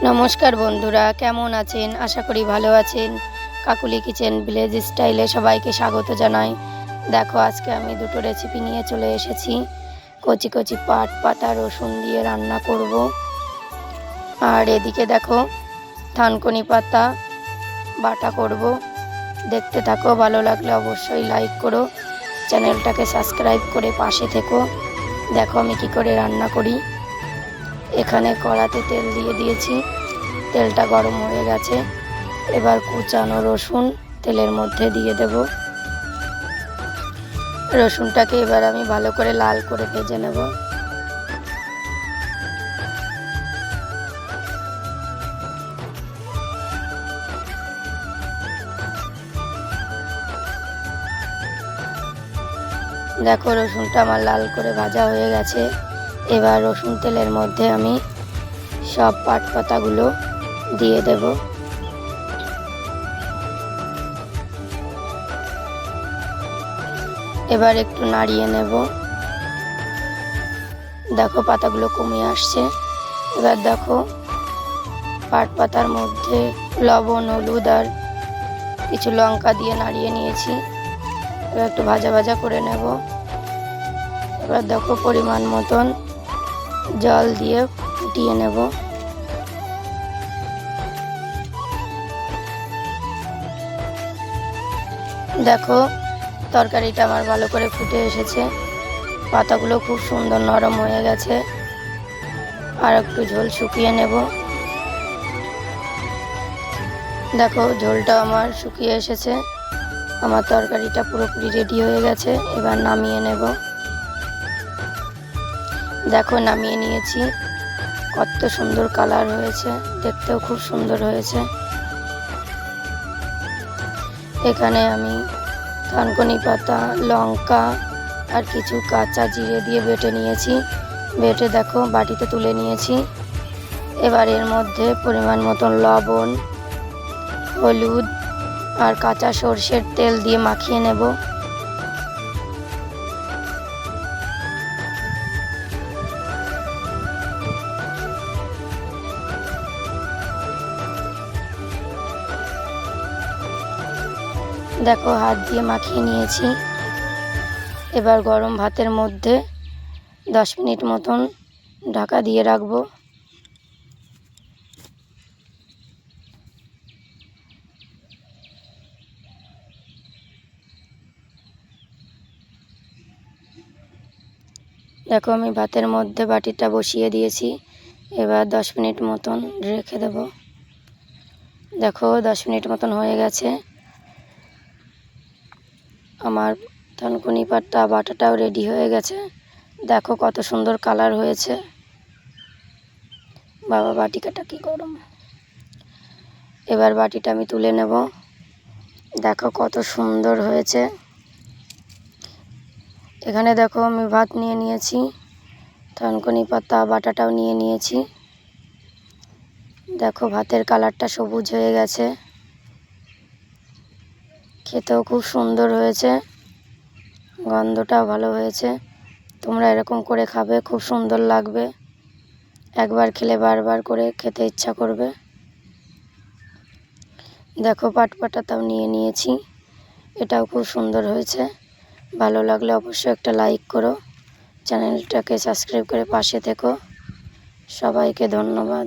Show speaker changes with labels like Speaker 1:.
Speaker 1: নমস্কার বন্ধুরা, কেমন আছেন? আশা করি ভালো আছেন। কাকুলি কিচেন ভিলেজ স্টাইলে সবাইকে স্বাগত জানাই। দেখো, আজকে আমি দুটো রেসিপি নিয়ে চলে এসেছি। কচি কচি পাট পাতা রসুন দিয়ে রান্না করব। আর এদিকে দেখো, থানকুনি পাতা বাটা করব। দেখতে থাকো, ভালো লাগলে অবশ্যই লাইক করো, চ্যানেলটাকে সাবস্ক্রাইব করে পাশে থেকো। দেখো আমি কি করে রান্না করি। এখানে কড়াতে তেল দিয়ে দিয়েছি, তেলটা গরম হয়ে গেছে। এবার কুচানো রসুন তেলের মধ্যে দিয়ে দেব। রসুনটাকে এবার আমি ভালো করে লাল করে ভেজে নেব। দেখো, রসুনটা আমার লাল করে ভাজা হয়ে গেছে। এবার রসুন তেলের মধ্যে আমি সব পাট পাতাগুলো দিয়ে দেব। এবার একটু নাড়িয়ে নেব। দেখো পাতাগুলো কমে আসছে। এবার দেখো, পাট পাতার মধ্যে লবণ, হলুদ আর কিছু লঙ্কা দিয়ে নাড়িয়ে নিয়েছি। এবার একটু ভাজা ভাজা করে নেব। এবার দেখো, পরিমাণ মতন জল দিয়ে ফুটিয়ে নেব। দেখো, তরকারিটা আমার ভালো করে ফুটে এসেছে। পাতাগুলো খুব সুন্দর নরম হয়ে গেছে। আর একটু ঝোল শুকিয়ে নেব। দেখো, ঝোলটা আমার শুকিয়ে এসেছে। আমার তরকারিটা পুরোপুরি রেডি হয়ে গেছে। এবার নামিয়ে নেব। দেখো, নামিয়ে নিয়েছি। কত সুন্দর কালার হয়েছে, দেখতেও খুব সুন্দর হয়েছে। এখানে আমি থানকুনি পাতা, লঙ্কা আর কিছু কাঁচা জিরে দিয়ে বেটে নিয়েছি। বেটে দেখো বাটিতে তুলে নিয়েছি। এবার এর মধ্যে পরিমাণ মতন লবণ, হলুদ আর কাঁচা সর্ষের তেল দিয়ে মাখিয়ে নেব। দেখো, হাত দিয়ে মাখিয়ে নিয়েছি। এবার গরম ভাতের মধ্যে 10 মিনিট মতন ঢাকা দিয়ে রাখবো। দেখো, আমি ভাতের মধ্যে বাটিটা বসিয়ে দিয়েছি। এবার 10 মিনিট মতন রেখে দেব। দেখো, 10 মিনিট মতন হয়ে গেছে। আমার থানকুনি পাতা বাটাটাও রেডি হয়ে গেছে। দেখো কত সুন্দর কালার হয়েছে। বাবা, বাটি কাটা কি গরম। এবার বাটিটা আমি তুলে নেব। দেখো কত সুন্দর হয়েছে। এখানে দেখো, আমি ভাত নিয়ে নিয়েছি, থানকুনি পাতা বাটাটাও নিয়ে নিয়েছি। দেখো, ভাতের কালারটা সবুজ হয়ে গেছে। খেতেও খুব সুন্দর হয়েছে, গন্ধটাও ভালো হয়েছে। তোমরা এরকম করে খাবে, খুব সুন্দর লাগবে। একবার খেলে বারবার করে খেতে ইচ্ছা করবে। দেখো, পাট পাতাটাও নিয়ে নিয়েছি। এটাও খুব সুন্দর হয়েছে। ভালো লাগলে অবশ্যই একটা লাইক করো, চ্যানেলটাকে সাবস্ক্রাইব করে পাশে থেকো। সবাইকে ধন্যবাদ।